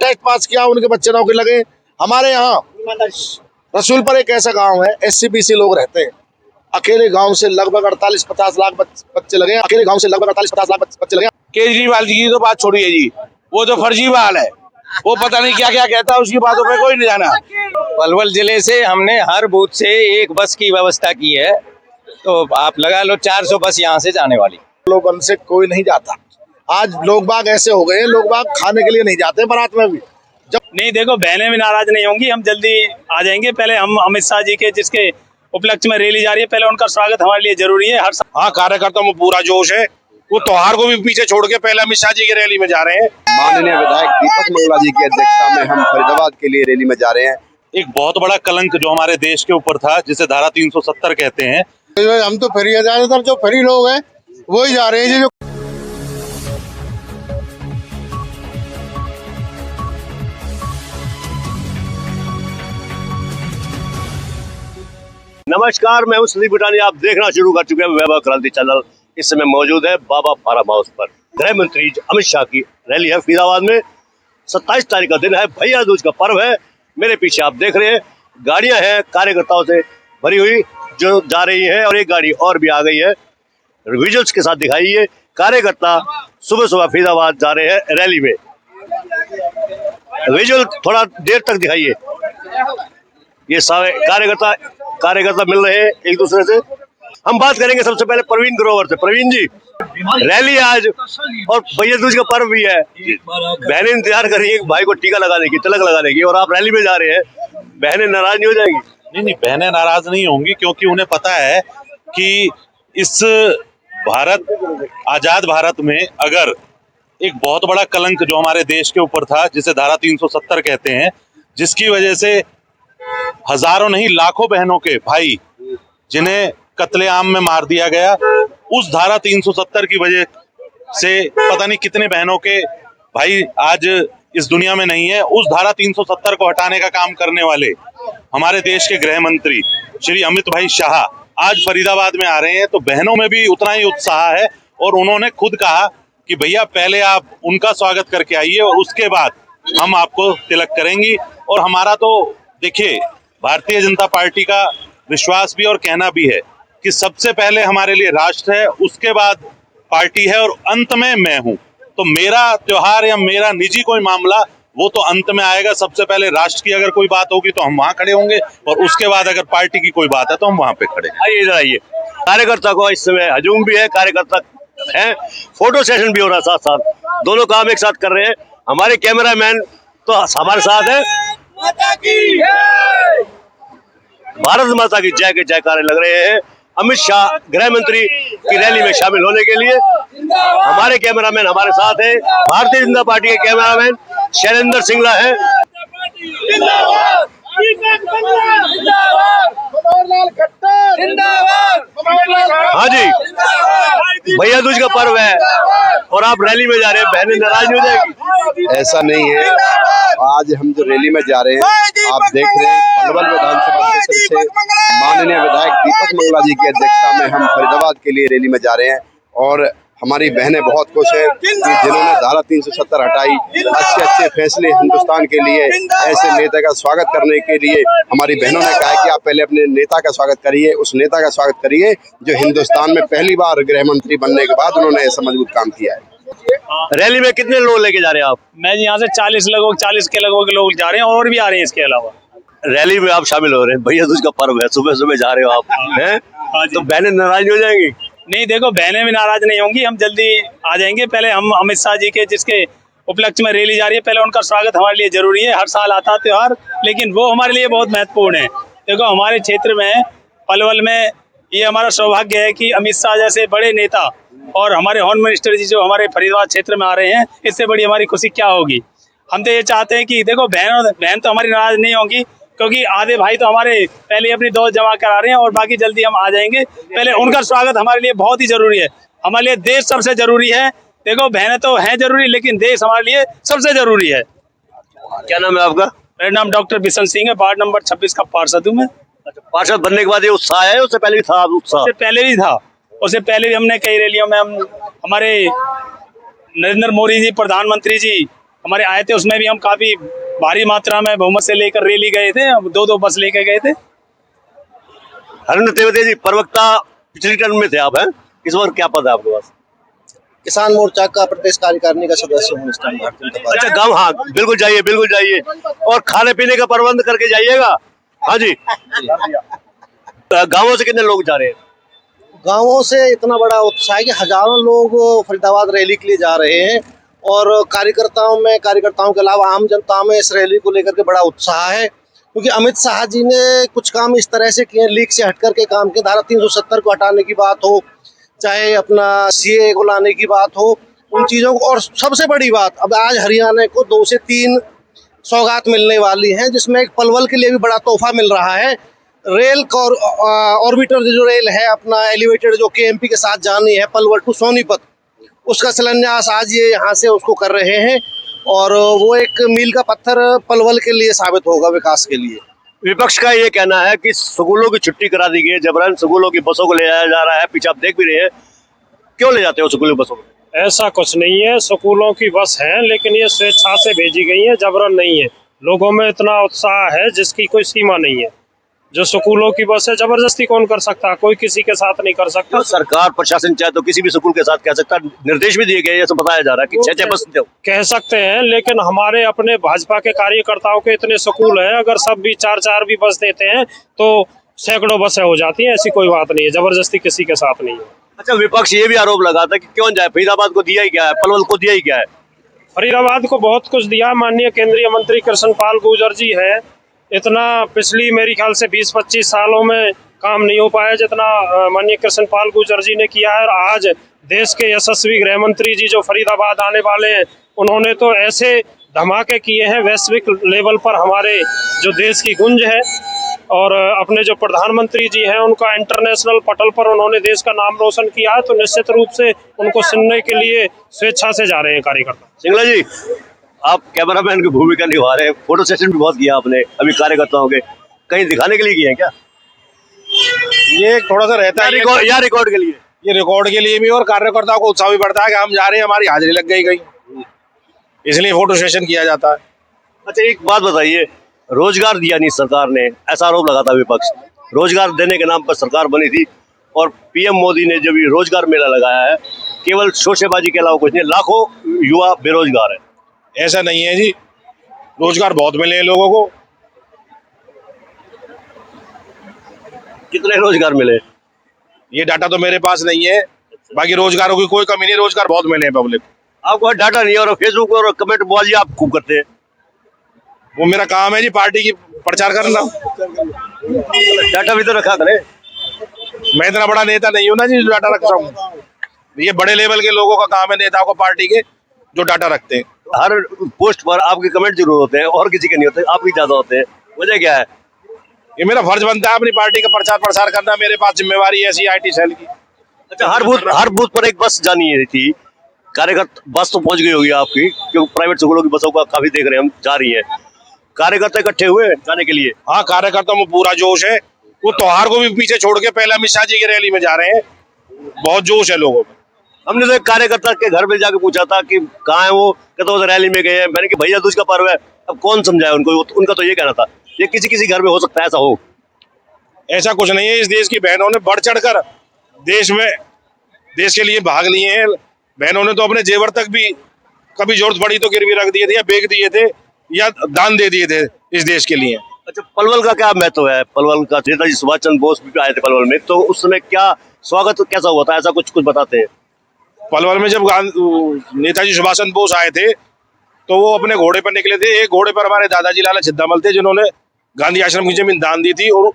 Test pass किया, उनके बच्चे नौकरी लगे। हमारे यहाँ रसूलपुर एक ऐसा गांव है, SC-BC लोग रहते हैं। अकेले गांव से लगभग 48-50 लाख बच्चे लगे। अकेले गांव से लगभग 48-50 लाख बच्चे लगे। केजरीवाल जी की तो बात छोड़िए जी, वो तो फर्जीवाल है, वो पता नहीं क्या क्या कहता है, उसकी बातों पे कोई नहीं जाना। पलवल जिले से हमने हर बूथ से एक बस की व्यवस्था की है, तो आप लगा लो 400 बस यहाँ से जाने वाली। लोगों से कोई नहीं जाता। आज लोग बाग ऐसे हो गए हैं, लोग बाग खाने के लिए नहीं जाते बारात में भी। जब नहीं देखो, बहनें भी नाराज नहीं होंगी, हम जल्दी आ जाएंगे। पहले हम अमित शाह जी के जिसके उपलक्ष्य में रैली जा रही है, पहले उनका स्वागत हमारे लिए जरूरी है। हाँ, कार्यकर्ताओं में पूरा जोश है, वो त्योहार को भी पीछे छोड़ के पहले अमित शाह जी की रैली में जा रहे हैं। माननीय विधायक दीपक मंगला जी की अध्यक्षता में हम फरीदाबाद के लिए रैली में जा रहे हैं। एक बहुत बड़ा कलंक जो हमारे देश के ऊपर था, जिसे धारा 370 कहते हैं। हम तो फ्री है, ज्यादातर जो फ्री लोग हैं वही जा रहे हैं। जो नमस्कार, मैं हूं संदीप बुटानी। आप देखना शुरू कर चुके हैं वैभव क्रांति चैनल। इस समय मौजूद है बाबा फार्म हाउस पर। गृह मंत्री अमित शाह की रैली है फरीदाबाद में। 27 तारीख का दिन है, भैया दूज का पर्व है। मेरे पीछे आप देख रहे हैं गाड़ियां हैं कार्यकर्ताओं से भरी हुई जो जा रही है, और एक गाड़ी और भी आ गई है। विजुअल्स के साथ दिखाइए, कार्यकर्ता सुबह सुबह फरीदाबाद जा रहे हैं रैली में। विजुअल थोड़ा देर तक दिखाइए। ये सारे कार्यकर्ता मिल रहे हैं एक दूसरे से। हम बात करेंगे सबसे पहले प्रवीण ग्रोवर से। प्रवीण जी, रैली आज और भैया दूज का पर्व भी है, बहनें इंतजार कर रही है भाई को टीका लगाने की, तिलक लगाने की, और आप रैली में जा रहे हैं, बहनें नाराज नहीं हो जाएंगी? नहीं, बहनें नाराज नहीं होंगी, क्योंकि उन्हें पता है कि इस आजाद भारत में अगर एक बहुत बड़ा कलंक जो हमारे देश के ऊपर था, जिसे धारा 370 कहते हैं, जिसकी वजह से हजारों नहीं लाखों बहनों के भाई जिन्हें कत्लेआम में मार दिया गया, उस धारा 370 की वजह से पता नहीं कितने बहनों के भाई आज इस दुनिया में नहीं है। उस धारा 370 को हटाने का काम करने वाले हमारे देश के गृह मंत्री श्री अमित भाई शाह आज फरीदाबाद में आ रहे हैं, तो बहनों में भी उतना ही उत्साह है। और उन्होंने खुद कहा कि भैया पहले आप उनका स्वागत करके आइए और उसके बाद हम आपको तिलक करेंगी। और हमारा तो देखिए, भारतीय जनता पार्टी का विश्वास भी और कहना भी है कि सबसे पहले हमारे लिए राष्ट्र है, उसके बाद पार्टी है, और अंत में मैं हूं। तो मेरा त्योहार या मेरा निजी कोई मामला वो तो अंत में आएगा। सबसे पहले राष्ट्र की अगर कोई बात होगी तो हम वहां खड़े होंगे, और उसके बाद अगर पार्टी की कोई बात है तो हम वहां पे खड़े। आइए इधर आइए। कार्यकर्ता को इस समय हजूम भी है, कार्यकर्ता है, फोटो सेशन भी हो रहा है, साथ साथ दोनों काम एक साथ कर रहे हैं। हमारे कैमरामैन तो हमारे साथ है। भारत माता की जय के जयकारे लग रहे हैं अमित शाह गृह मंत्री की रैली में शामिल होने के लिए। हमारे कैमरामैन हमारे साथ हैं, भारतीय जनता पार्टी के कैमरामैन शैलेंद्र सिंगला है। हाँ जी, भैया दूज का पर्व है और आप रैली में जा रहे हैं, बहनें नाराज हो जाएगी? ऐसा नहीं है। आज हम जो रैली में जा रहे हैं, आप देख रहे हैं पलवल विधानसभा क्षेत्र से माननीय विधायक दीपक मंगला जी की अध्यक्षता में हम फरीदाबाद के लिए रैली में जा रहे हैं। और हमारी बहनें बहुत खुश हैं कि जिन्होंने धारा 370 हटाई, अच्छे फैसले हिंदुस्तान के लिए, ऐसे नेता का स्वागत करने के लिए हमारी बहनों ने कहा कि आप पहले अपने नेता का स्वागत करिए, उस नेता का स्वागत करिए जो हिंदुस्तान में पहली बार गृह मंत्री बनने के बाद उन्होंने ऐसा मजबूत काम किया है। रैली में कितने लोग लेके जा रहे हैं आप? मैं यहाँ से 40 के लगभग लोग जा रहे हैं, और भी आ रहे हैं इसके अलावा। रैली में आप शामिल हो रहे हैं, भैया दूज का पर्व है, सुबह सुबह जा रहे हो आप हैं, तो बहनें नाराज हो जाएंगी? नहीं देखो, बहनें भी नाराज नहीं होंगी, हम जल्दी आ जाएंगे। पहले हम अमित शाह जी के जिसके उपलक्ष्य में रैली जा रही है, पहले उनका स्वागत हमारे लिए जरूरी है। हर साल आता है त्योहार, लेकिन वो हमारे लिए बहुत महत्वपूर्ण है। देखो, हमारे क्षेत्र में पलवल में ये हमारा सौभाग्य है कि अमित शाह जैसे बड़े नेता और हमारे होम मिनिस्टर जी जो हमारे फरीदाबाद क्षेत्र में आ रहे हैं, इससे बड़ी हमारी खुशी क्या होगी। हम तो ये चाहते हैं कि देखो, बहन तो हमारी नाराज नहीं होंगी, क्योंकि आधे भाई तो हमारे पहले अपनी दौड़ जमा करा रहे हैं, और बाकी जल्दी हम आ जाएंगे। पहले उनका स्वागत हमारे लिए बहुत ही जरूरी है। हमारे लिए देश सबसे जरूरी है। देखो, बहनें तो हैं जरूरी, लेकिन देश हमारे लिए सबसे जरूरी है। क्या नाम है आपका? मेरा नाम डॉक्टर बिशन सिंह है, वार्ड नंबर 26 का पार्षद हूँ मैं। पार्षद बनने के बाद ये उत्साह है, उससे पहले भी था उत्साह? उससे पहले भी था, उससे पहले भी हमने कई रैलियों में हमारे नरेंद्र मोदी जी, प्रधानमंत्री जी, हमारे आए थे, उसमें भी हम काफी भारी मात्रा में बहुमत से लेकर रैली गए थे, 2-2 बस लेकर गए थे। हरेंद्र तेवतिया जी, प्रवक्ता पिछली टर्म में थे आप, हैं इस बार क्या पद है आपके पास? किसान मोर्चा का प्रदेश कार्यकारिणी का सदस्य हूँ इस टाइम भारतीय जनता पार्टी। अच्छा, गाँव, हाँ बिल्कुल जाइए, बिल्कुल जाइए, और खाने पीने का प्रबंध करके जाइएगा। हाँ जी, गाँवों से कितने लोग जा रहे हैं? गांवों से इतना बड़ा उत्साह है कि हजारों लोग फरीदाबाद रैली के लिए जा रहे हैं और कार्यकर्ताओं के अलावा आम जनता में इस रैली को लेकर के बड़ा उत्साह है, क्योंकि अमित शाह जी ने कुछ काम इस तरह से किए, लीक से हटकर के काम किए। धारा 370 को हटाने की बात हो, चाहे अपना सीए को लाने की बात हो, उन चीज़ों को, और सबसे बड़ी बात, अब आज हरियाणा को 2 से 3 सौगात मिलने वाली हैं, जिसमें एक पलवल के लिए भी बड़ा तोहफा मिल रहा है। रेल ऑर्बिटर जो रेल है अपना एलिवेटेड, जो केएमपी के साथ जानी है पलवल टू सोनीपत, उसका शिलान्यास आज ये यहाँ से उसको कर रहे हैं, और वो एक मील का पत्थर पलवल के लिए साबित होगा विकास के लिए। विपक्ष का ये कहना है कि स्कूलों की छुट्टी करा दी गई है, जबरन स्कूलों की बसों को ले जाया जा रहा है। पीछे आप देख भी रहे हैं, क्यों ले जाते हो स्कूलों की बसों को? ऐसा कुछ नहीं है, स्कूलों की बस है, लेकिन ये स्वेच्छा से भेजी गई है, जबरन नहीं है। लोगों में इतना उत्साह है जिसकी कोई सीमा नहीं है। जो स्कूलों की बस है, जबरदस्ती कौन कर सकता है? कोई किसी के साथ नहीं कर सकता। तो सरकार प्रशासन चाहे तो किसी भी स्कूल के साथ कह सकता है, निर्देश भी दिए गए, ऐसा बताया जा रहा है कि 6-6 बस दो। कह सकते हैं, लेकिन हमारे अपने भाजपा के कार्यकर्ताओं के इतने स्कूल हैं, अगर सब भी 4-4 भी बस देते हैं तो सैकड़ों बसें हो जाती हैं। ऐसी कोई बात नहीं है, जबरदस्ती किसी के साथ नहीं है। अच्छा, विपक्ष ये भी आरोप लगाता है कि क्यों जाए, फरीदाबाद को दिया ही क्या है, पलवल को दिया ही क्या है? फरीदाबाद को बहुत कुछ दिया। माननीय केंद्रीय मंत्री कृष्णपाल गुर्जर जी है, इतना पिछली मेरे ख्याल से 20-25 सालों में काम नहीं हो पाया जितना माननीय कृष्णपाल गुर्जर जी ने किया है। और आज देश के यशस्वी गृह मंत्री जी जो फरीदाबाद आने वाले हैं, उन्होंने तो ऐसे धमाके किए हैं वैश्विक लेवल पर, हमारे जो देश की गुंज है। और अपने जो प्रधानमंत्री जी हैं, उनका इंटरनेशनल पटल पर उन्होंने देश का नाम रोशन किया है, तो निश्चित रूप से उनको सुनने के लिए स्वेच्छा से जा रहे हैं कार्यकर्ता। सिंगला जी, आप कैमरामैन की भूमिका निभा रहे हैं, फोटो सेशन भी बहुत किया आपने अभी कार्यकर्ताओं के, कहीं दिखाने के लिए किए हैं क्या? ये थोड़ा सा रहता है या रिकॉर्ड के लिए? ये रिकॉर्ड के लिए भी, और कार्यकर्ताओं को उत्साह भी बढ़ता है कि हम जा रहे हैं, हमारी हाजिरी लग गई, इसलिए फोटो सेशन किया जाता है। अच्छा, एक बात बताइए, रोजगार दिया नहीं सरकार ने, ऐसा आरोप लगाता विपक्ष। रोजगार देने के नाम पर सरकार बनी थी, और पीएम मोदी ने जब ये रोजगार मेला लगाया है, केवल शोशेबाजी के अलावा कुछ नहीं, लाखों युवा बेरोजगार है। ऐसा नहीं है जी, रोजगार बहुत मिले हैं लोगों को। कितने रोजगार मिले? ये डाटा तो मेरे पास नहीं है, बाकी रोजगारों की कोई कमी नहीं, रोजगार बहुत मिले हैं पब्लिक। आपको डाटा नहीं है, और फेसबुक और कमेंट बाजी आप खूब करते हैं। वो मेरा काम है जी, पार्टी की प्रचार करना। डाटा भी तो रखा करें। मैं इतना बड़ा नेता नहीं हूँ ना जी जो डाटा रखता हूँ। ये बड़े लेवल के लोगों का काम है, नेताओं को, पार्टी के, जो डाटा रखते हैं। हर पोस्ट पर आपके कमेंट जरूर होते हैं, और किसी के नहीं होते, आपके ज्यादा होते हैं। वजह क्या है? ये मेरा फर्ज बनता है अपनी पार्टी का प्रचार प्रसार करना, मेरे पास जिम्मेवारी है ऐसी IT सेल की। अच्छा, हर बूथ पर एक बस जानी थी, कार्यकर्ता बस तो पहुंच गई होगी आपकी, क्योंकि प्राइवेट स्कूलों की बसों का काफी देख रहे हैं हम, जा रही है। कार्यकर्ता इकट्ठे हुए जाने के लिए? हाँ, कार्यकर्ताओं में पूरा जोश है। वो त्योहार को भी पीछे छोड़ के पहले अमित शाह जी की रैली में जा रहे हैं, बहुत जोश है लोगों में। हमने तो एक कार्यकर्ता के घर में जाके पूछा था कि कहाँ है वो, कहते वो रैली में गए हैं। मैंने कहा भैया दूज का पर्व है, अब कौन समझाए उनको, उनका तो ये कहना था। ये किसी घर में हो सकता है ऐसा हो? ऐसा कुछ नहीं है, इस देश की बहनों ने बढ़ चढ़कर देश के लिए भाग लिए हैं। बहनों ने तो अपने जेवर तक भी कभी जरूरत पड़ी तो गिरवी रख दिए थे, या बेच दिए थे, या दान दे दिए थे इस देश के लिए। अच्छा, पलवल का क्या महत्व है? पलवल का नेताजी सुभाष चंद्र बोस भी आए थे पलवल में, तो उस समय क्या स्वागत कैसा हुआ था, ऐसा कुछ बताते हैं? पलवल में जब नेताजी सुभाष चंद्र बोस आए थे तो वो अपने घोड़े पर निकले थे। एक घोड़े पर हमारे दादाजी लाला छिद्दामल थे, जिन्होंने गांधी आश्रम की जमीन दान दी थी, और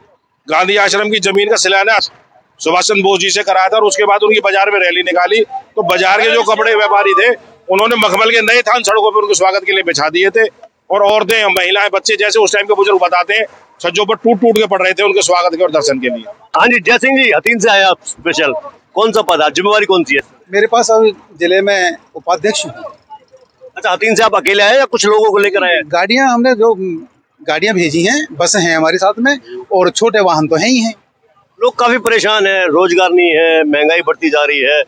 गांधी आश्रम की जमीन का शिलान्यास सुभाष चंद्र बोस जी से कराया था। और उसके बाद उनकी बाजार में रैली निकाली, तो बाजार के जो कपड़े व्यापारी थे उन्होंने मखमल के नए थान सड़कों पर उनके स्वागत के लिए बिछा दिए थे। और औरतें, महिलाएं, बच्चे, जैसे उस टाइम के बुजुर्ग बताते हैं, छज्जों पर टूट के पड़ रहे थे उनके स्वागत के और दर्शन के लिए। हाँ जी, जय सिंह जी, हथीन से आए आप स्पेशल, कौन सा पद है, जिम्मेवारी कौन सी है? मेरे पास अभी जिले में उपाध्यक्ष हूँ। अच्छा, हथीन से आप अकेले आए या कुछ लोगों को लेकर आए? गाड़ियाँ हमने जो गाड़ियाँ भेजी हैं, बसें हैं हमारे साथ में, और छोटे वाहन तो हैं ही हैं। लोग काफी परेशान हैं, रोजगार नहीं है, महंगाई बढ़ती जा रही है,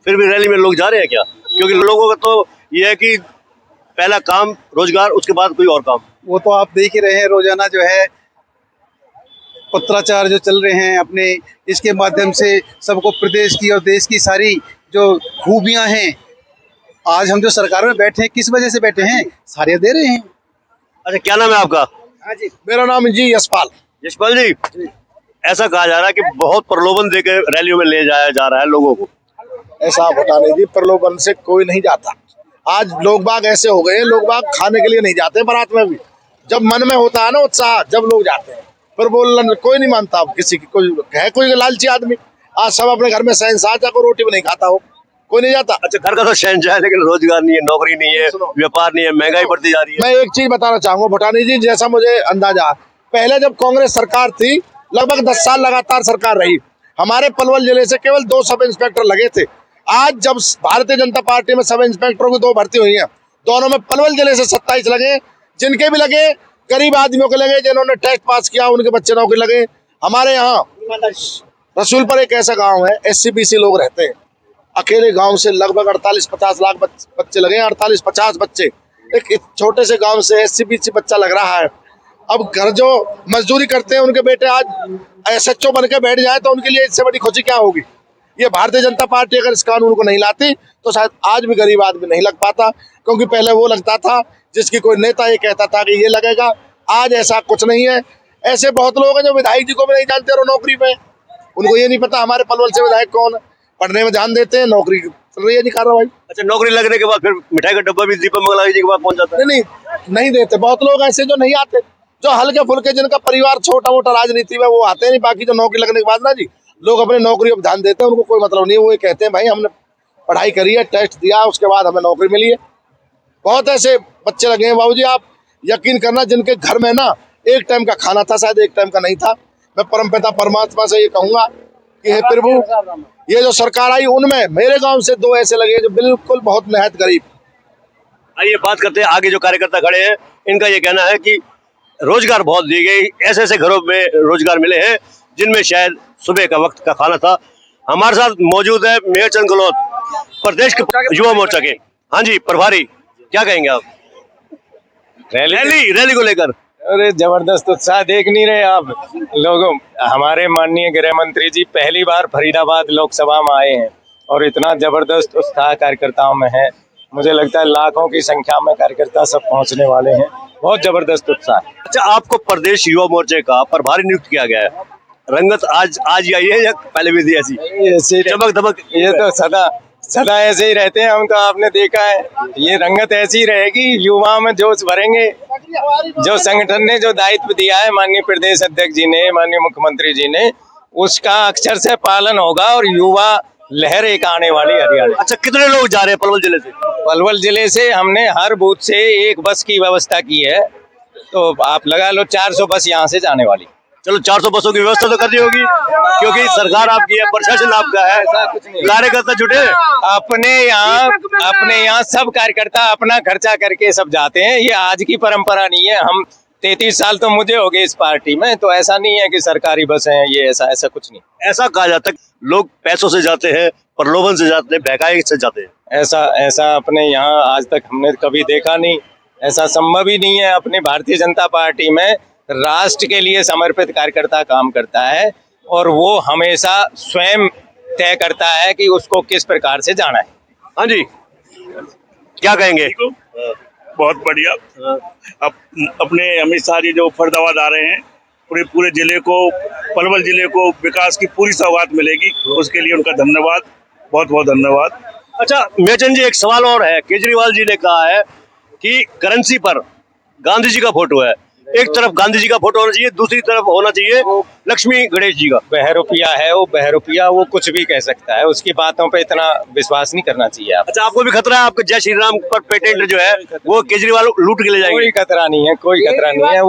फिर भी रैली में लोग जा रहे हैं क्या? क्योंकि लोगों का तो ये है कि पहला काम रोजगार, उसके बाद कोई और काम। वो तो आप देख ही रहे हैं, रोजाना जो है पत्राचार जो चल रहे हैं अपने, इसके माध्यम से सबको प्रदेश की और देश की सारी जो खूबियां हैं, आज हम जो सरकार में बैठे हैं किस वजह से बैठे हैं, सारे दे रहे हैं। अच्छा, क्या नाम है आपका? हाँ जी, मेरा नाम जी यशपाल। यशपाल जी, ऐसा कहा जा रहा है कि बहुत प्रलोभन देकर रैलियों में ले जाया जा रहा है लोगों को। ऐसा आप हटा नहीं जी, प्रलोभन से कोई नहीं जाता। आज लोग बाग ऐसे हो गए हैं, लोग बाग खाने के लिए नहीं जाते बारात में भी, जब मन में होता है ना उत्साह, जब लोग जाते हैं। पर बोलना कोई नहीं मानता, अब किसी की कोई है, कोई लालची आदमी आज सब अपने घर में शहंशाह को रोटी भी नहीं खाता हो, कोई नहीं जाता। अच्छा, घर का तो शहंशाह है, लेकिन रोजगार नहीं है, नौकरी नहीं है, व्यापार नहीं है, महंगाई बढ़ती जा रही है। मैं एक चीज बताना चाहूंगा भुटानी जी, जैसा मुझे अंदाजा, पहले जब कांग्रेस सरकार थी, लगभग 10 साल लगातार सरकार रही, हमारे पलवल जिले से केवल 2 सब इंस्पेक्टर लगे थे। आज जब भारतीय जनता पार्टी में सब इंस्पेक्टरों की 2 भर्ती हुई हैं, दोनों में पलवल जिले से 27 लगे, जिनके भी लगे गरीब आदमियों के लगे, जिन्होंने टेस्ट पास किया उनके बच्चे नौकरी लगे। हमारे यहाँ रसूलपुर एक ऐसा गांव है, SC-BC लोग रहते हैं, अकेले गांव से लगभग 48-50 लाख बच्चे लगे हैं, 48-50 बच्चे एक छोटे से गांव से SC-BC बच्चा लग रहा है। अब घर जो मजदूरी करते हैं उनके बेटे आज SHO बन के बैठ जाए तो उनके लिए इससे बड़ी खुशी क्या होगी। ये भारतीय जनता पार्टी अगर इस कानून को नहीं लाती तो शायद आज भी गरीब आदमी नहीं लग पाता, क्योंकि पहले वो लगता था जिसकी कोई नेता ये कहता था कि ये लगेगा, आज ऐसा कुछ नहीं है। ऐसे बहुत लोग हैं जो विधायक जी को भी नहीं जानते और नौकरी पे, उनको ये नहीं पता हमारे पलवल से विधायक कौन है, पढ़ने में ध्यान देते हैं, नौकरी चल रही है नहीं कार्रवाई। अच्छा, नौकरी लगने के बाद फिर मिठाई का डब्बा भी दीपक मंगला जी के पास पहुंच जाता है? नहीं देते। बहुत लोग ऐसे जो नहीं आते, जो हल्के फुल्के जिनका परिवार छोटा मोटा राजनीति में, वो आते नहीं। बाकी जो नौकरी लगने के बाद ना जी, लोग अपने नौकरी पर ध्यान देते हैं, उनको कोई मतलब नहीं है। वो ये कहते हैं भाई हमने पढ़ाई करी है, टेस्ट दिया, उसके बाद हमें नौकरी मिली है। बहुत ऐसे बच्चे लगे हैं बाबूजी, आप यकीन करना, जिनके घर में ना एक टाइम का खाना था, शायद एक टाइम का नहीं था। मैं परमपिता परमात्मा से ये कहूंगा कि हे प्रभु, ये जो सरकार आई उनमें मेरे गांव से 2 ऐसे लगे जो बिल्कुल बहुत निहायत गरीब। आइए बात करते हैं, आगे जो कार्यकर्ता खड़े हैं इनका ये कहना है कि रोजगार बहुत दी गई, ऐसे ऐसे घरों में रोजगार मिले हैं जिनमें शायद सुबह का वक्त का खाना था। हमारे साथ मौजूद है मेयर चंद गहलोत, प्रदेश के युवा मोर्चा के। हाँ जी प्रभारी, क्या कहेंगे आप रैली को लेकर? अरे जबरदस्त उत्साह देख नहीं रहे आप लोगों। हमारे माननीय गृह मंत्री जी पहली बार फरीदाबाद लोकसभा में आए हैं और इतना जबरदस्त उत्साह कार्यकर्ताओं में है, मुझे लगता है लाखों की संख्या में कार्यकर्ता सब पहुंचने वाले हैं, बहुत जबरदस्त उत्साह। अच्छा, आपको प्रदेश युवा मोर्चे का प्रभारी नियुक्त किया गया है, रंगत आज ही आई है या पहले भी थी ऐसी चमक धमक? ये तो सदा ऐसे ही रहते हैं, हम तो आपने देखा है, ये रंगत ऐसी ही रहेगी, युवाओं में जोश भरेंगे। जो संगठन ने जो दायित्व दिया है माननीय प्रदेश अध्यक्ष जी ने, माननीय मुख्यमंत्री जी ने, उसका अक्षर से पालन होगा और युवा लहर एक आने वाली हरियाणा। अच्छा, कितने लोग जा रहे हैं पलवल जिले से? पलवल जिले से हमने हर बूथ से एक बस की व्यवस्था की है, तो आप लगा लो 400 बस यहाँ से जाने वाली। चलो 400 बसों की व्यवस्था तो करनी होगी, क्योंकि सरकार आपकी है, प्रशासन आपका है, कार्यकर्ता जुटे। अपने यहाँ सब कार्यकर्ता अपना खर्चा करके सब जाते हैं, ये आज की परंपरा नहीं है। हम 33 साल तो मुझे हो गए इस पार्टी में, तो ऐसा नहीं है कि सरकारी बस है ये, ऐसा कुछ नहीं। ऐसा कहा जाता है लोग पैसों से जाते हैं, प्रलोभन से जाते हैं, बहकावे से जाते हैं। ऐसा अपने यहाँ आज तक हमने कभी देखा नहीं, ऐसा संभव ही नहीं है। अपनी भारतीय जनता पार्टी में राष्ट्र के लिए समर्पित कार्यकर्ता काम करता है और वो हमेशा स्वयं तय करता है कि उसको किस प्रकार से जाना है। हाँ जी, क्या कहेंगे? बहुत बढ़िया। अब अपने अमित शाह जी जो फरीदाबाद आ रहे हैं, पूरे जिले को, पलवल जिले को विकास की पूरी सौगात मिलेगी, उसके लिए उनका धन्यवाद, बहुत बहुत धन्यवाद। अच्छा मेचन जी, एक सवाल और है। केजरीवाल जी ने कहा है कि करेंसी पर गांधी जी का फोटो है, एक तरफ गांधी जी का फोटो होना चाहिए, दूसरी तरफ होना चाहिए लक्ष्मी गणेश जी का। बहरूपिया है वो, बहरूपिया, वो कुछ भी कह सकता है, उसकी बातों पे इतना विश्वास नहीं करना चाहिए आप। अच्छा, आपको भी खतरा है आपके जय श्री राम पर पेटेंट जो है वो केजरीवाल लूट के ले जाएंगे? कोई खतरा नहीं है, कोई खतरा नहीं है।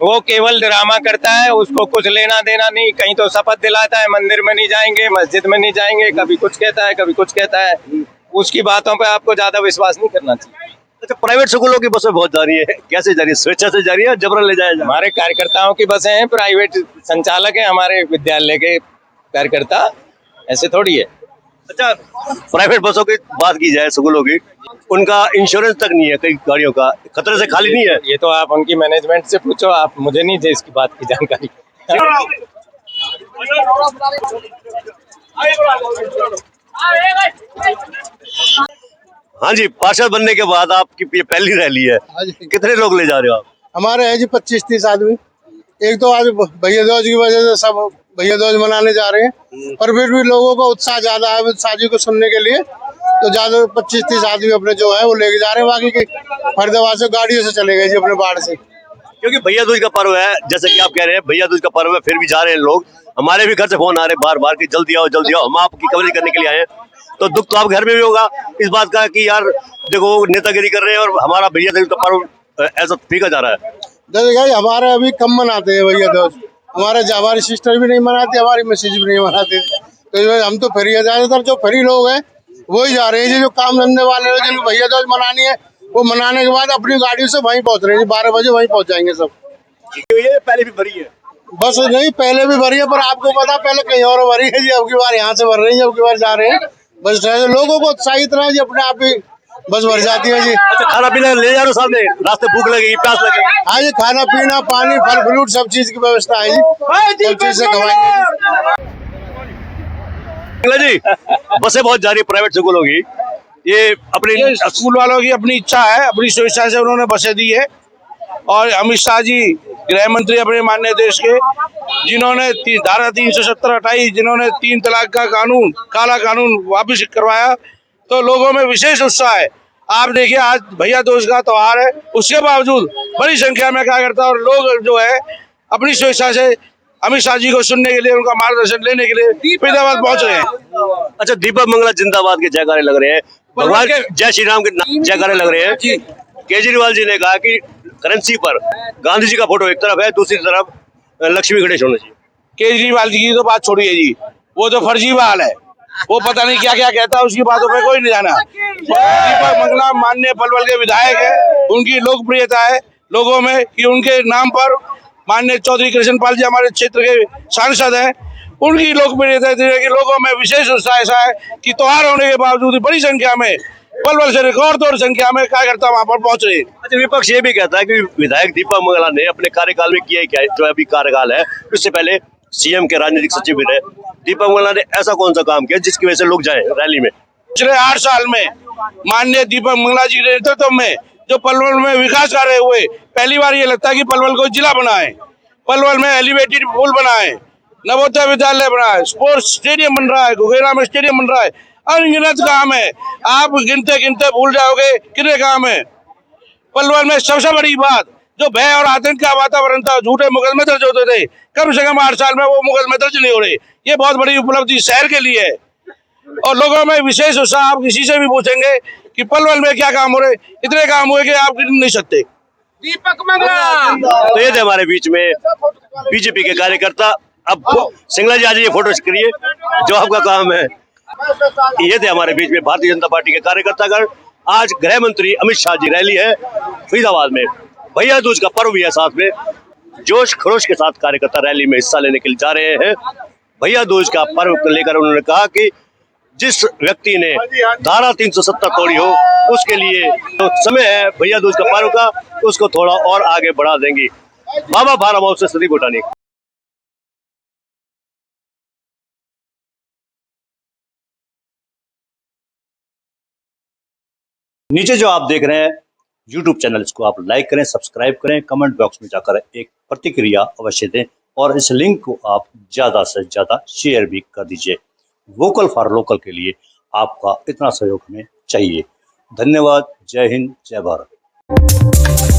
वो केवल ड्रामा करता है, उसको कुछ लेना देना नहीं। कहीं तो शपथ दिलाता है मंदिर में नहीं जाएंगे, मस्जिद में नहीं जाएंगे, कभी कुछ कहता है, कभी कुछ कहता है। उसकी बातों पे आपको ज्यादा विश्वास नहीं करना चाहिए। अच्छा, प्राइवेट स्कूलों की बसें बहुत जा रही है, कैसे जा रही है? स्वेच्छा से जा रही है, जबरन ले जाया जा? हमारे कार्यकर्ताओं की बसें हैं, प्राइवेट संचालक हैं हमारे विद्यालय के कार्यकर्ता, ऐसे थोड़ी है। अच्छा, प्राइवेट बसों की बात की जाए स्कूलों की, उनका इंश्योरेंस तक नहीं है, कई गाड़ियों का खतरे से खाली नहीं है। ये तो आप उनकी मैनेजमेंट से पूछो, आप मुझे नहीं दे इसकी बात की जानकारी। हाँ जी, पार्षद बनने के बाद आपकी ये पहली रैली है, कितने लोग ले जा रहे हो आप? हमारे हैं जी 25-30 आदमी। एक तो आज भैया दूज की वजह से सब भैया दूज मनाने जा रहे हैं, पर फिर भी लोगों का उत्साह ज्यादा है शादी को सुनने के लिए, तो ज्यादा 25-30 आदमी अपने जो है वो लेके जा रहे हैं। बाकी के फरीदाबाद से गाड़ियों से चले गए जी अपने बाढ़ से, क्योंकि भैया दूज का पर्व है, जैसे कि आप कह रहे हैं भैया दूज का पर्व है, फिर भी जा रहे हैं लोग। हमारे भी घर से फोन आ रहे बार बार कि जल्दी आओ जल्दी आओ, हम आपकी कवरेज करने के लिए आए हैं। तो दुख तो आप घर में भी होगा इस बात का कि यार देखो नेतागिरी कर रहे हैं और हमारा भैया दूज का पर्व ऐसा फीका जा रहा है। जैसे भाई हमारे अभी कम मनाते हैं भैया दूज, हमारी सिस्टर भी नहीं मनाती, हमारी मिसेज भी नहीं मनाती, तो हम तो फ्री है। ज्यादातर जो फ्री लोग हैं वही जा रहे हैं, जो काम धंधे वाले हैं जिनको भैया दूज मनानी है वो मनाने के बाद अपनी गाड़ी से वहीं पहुंच रहे हैं, 12 बजे वहीं पहुंच जाएंगे सब। ये पहले भी भरी है, बस नहीं पहले भी भरी है, पर आपको पता पहले कहीं और भरी है जी, अब की बार यहाँ से भर रही है, अब की बार जा रहे हैं। बस लोगों को उत्साहित रहे जी, अपने आप ही बस भर जाती है जी। अच्छा, खाना पीना ले जा रहे हो सामने, रास्ते भूख लगेगी प्यास लगेगी? हाँ जी, खाना पीना पानी फल फ्रूट सब चीज की व्यवस्था है जी, सब चीज से खवाएंगे जी। बसें बहुत जा रही है प्राइवेट स्कूलों की, ये अपनी स्कूल वालों की अपनी इच्छा है, अपनी स्वेच्छा से उन्होंने बसें दी है। और अमित शाह जी गृह मंत्री अपने माननीय देश के, जिन्होंने धारा 370 हटाई, जिन्होंने 3 तलाक का कानून, काला कानून वापिस करवाया, तो लोगों में विशेष उत्साह है। आप देखिए आज भैया दूज का त्योहार है, उसके बावजूद बड़ी संख्या में कार्यकर्ता और लोग जो है अपनी स्वेच्छा से अमित शाह जी को सुनने के लिए, उनका मार्गदर्शन लेने के लिए फरीदाबाद पहुंच रहे हैं। अच्छा, दीपक मंगला जिंदाबाद के जयकारे लग रहे हैं, भगवान के जय श्री राम के जयकारे लग रहे हैं। केजरीवाल जी ने कहा कि करेंसी पर गांधी जी का फोटो एक तरफ है, दूसरी तरफ लक्ष्मी गणेश होना चाहिए। केजरीवाल जी की तो बात छोड़िए जी, वो तो फर्जीवाल है, वो पता नहीं क्या क्या कहता है, उसकी बातों पे कोई नहीं जाना। दीपक मंगला माननीय पलवल के विधायक है, उनकी लोकप्रियता है लोगों में कि उनके नाम पर माननीय चौधरी कृष्णपाल जी हमारे क्षेत्र के सांसद हैं, उनकी लोकप्रियता कि लोगों में विशेष उत्साह ऐसा है कि त्योहार होने के बावजूद बड़ी संख्या में पलवल से रिकॉर्ड तोड़ संख्या में कार्यकर्ता वहां पर पहुंच रहे हैं। अच्छा, विपक्ष ये भी कहता है कि विधायक दीपक मंगला ने अपने कार्यकाल में किया क्या, जो अभी कार्यकाल है उससे पहले सीएम के राजनीतिक सचिव भी रहे। दीपक मंगला ने ऐसा कौन सा काम किया जिसकी वजह से लोग जाए रैली में? पिछले 8 साल में माननीय दीपक मंगला जी के नेतृत्व में जो पलवल में विकास कार्य हुए, पहली बार ये लगता है कि पलवल को जिला बनाए, पलवल में एलिवेटेड पुल बनाए, नवोदय विद्यालय बनाए, स्पोर्ट्स स्टेडियम बन रहा है, घुघेरा में स्टेडियम बन रहा है, अनगिनत काम है। आप गिनते गिनते भूल जाओगे कितने काम है। पलवल में सबसे बड़ी बात जो भय और आतंक का वातावरण था, झूठे मुकदमे दर्ज होते थे, कम से कम 8 साल में वो मुकदमे दर्ज नहीं हो रहे। ये बहुत बड़ी उपलब्धि शहर के लिए है और लोगों में विशेष उत्साह। आप किसी से भी पूछेंगे कि पलवल में क्या काम हो रहे, इतने काम हुए कि आप गिन नहीं सकते। दीपक मंगला तो ये थे हमारे बीच में बीजेपी के कार्यकर्ता। अब सिंगला जी आ जाइए, फोटो करिए, जो आपका काम है। ये थे हमारे बीच में भारतीय जनता पार्टी के कार्यकर्तागण। आज गृह मंत्री अमित शाह जी रैली है फरीदाबाद में, भैया दूज का पर्व भी है, साथ में जोश खरोश के साथ कार्यकर्ता रैली में हिस्सा लेने के लिए जा रहे हैं। भैया दूज का पर्व को लेकर उन्होंने कहा कि जिस व्यक्ति ने धारा 370 तोड़ी हो उसके लिए तो समय है भैया दूज का पर्व का, उसको थोड़ा और आगे बढ़ा देंगी। बाबा फार्म हाउस से संदीप भूटानी। नीचे जो आप देख रहे हैं YouTube चैनल, इसको आप लाइक करें, सब्सक्राइब करें, कमेंट बॉक्स में जाकर एक प्रतिक्रिया अवश्य दें और इस लिंक को आप ज़्यादा से ज़्यादा शेयर भी कर दीजिए। वोकल फॉर लोकल के लिए आपका इतना सहयोग हमें चाहिए। धन्यवाद। जय हिंद, जय भारत।